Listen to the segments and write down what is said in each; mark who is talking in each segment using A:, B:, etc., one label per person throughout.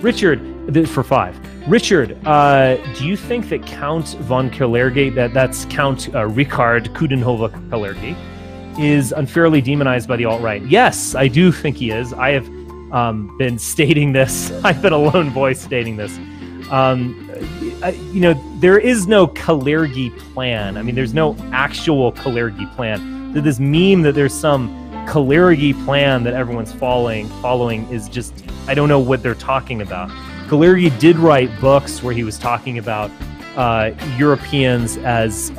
A: Richard, for 5. Richard, do you think that Count von Kalergi, that's Count Richard Coudenhove Kalergi, is unfairly demonized by the alt-right? Yes, I do think he is. I have been stating this. I've been a lone voice stating this. You know, there is no Kalergi plan. I mean, there's no actual Kalergi plan. This meme that there's some Kalergi plan that everyone's following is just, I don't know what they're talking about. Kalergi did write books where he was talking about Europeans as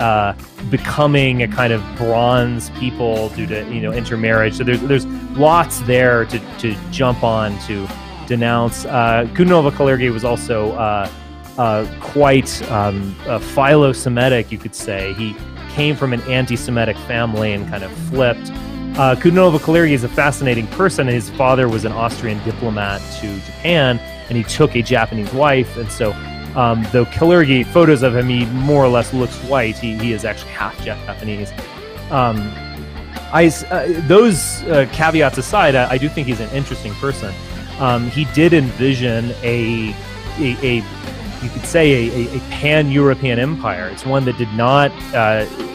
A: becoming a kind of bronze people due to, you know, intermarriage. So there's lots there to jump on to denounce. Coudenhove Kalergi was also quite philo-Semitic, you could say. He came from an anti-Semitic family and kind of flipped. Coudenhove Kalergi is a fascinating person. His father was an Austrian diplomat to Japan, and he took a Japanese wife. And so, though Kalergi, photos of him, he more or less looks white, he is actually half Japanese. Those caveats aside, I do think he's an interesting person. He did envision a you could say a pan-European empire. It's one that did not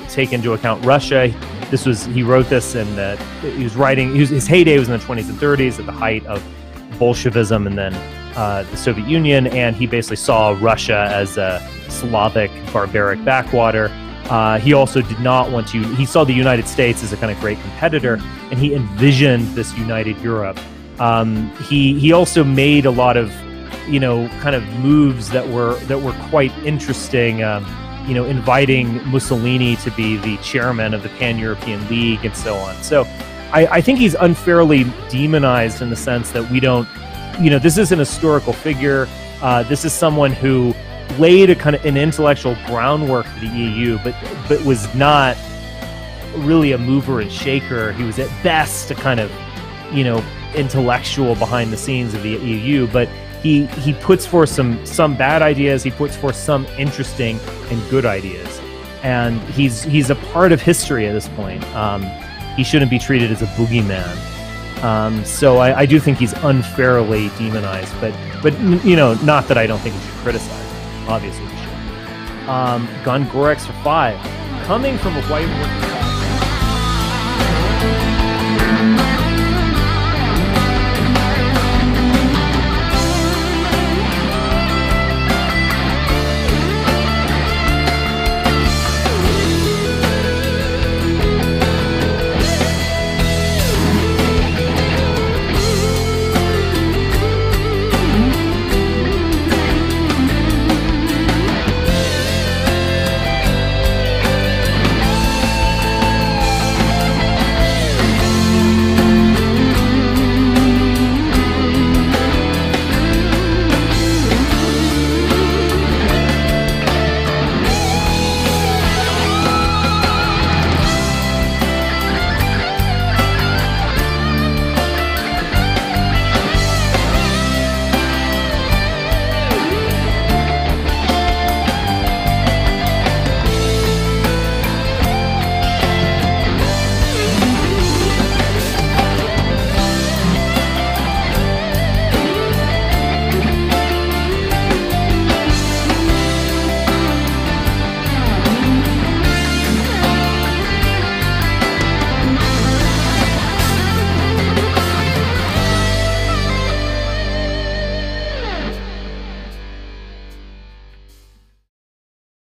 A: take into account Russia. He wrote this in his heyday was in the 20s and 30s at the height of Bolshevism and then the Soviet Union, and he basically saw Russia as a Slavic barbaric backwater. He also did not want to, he saw the United States as a kind of great competitor, and he envisioned this united Europe. He also made a lot of, you know, kind of moves that were quite interesting. You know, inviting Mussolini to be the chairman of the Pan-European League and so on. So I think he's unfairly demonized in the sense that we don't, you know, this is an historical figure. This is someone who laid a kind of an intellectual groundwork for the EU, but was not really a mover and shaker. He was at best a kind of, you know, intellectual behind the scenes of the EU, but he puts forth some bad ideas. He puts forth some interesting and good ideas, and he's a part of history at this point. He shouldn't be treated as a boogeyman. So I do think he's unfairly demonized, but you know, not that I don't think we should criticize him. Obviously we should. Gongorex for 5. Coming from a white working class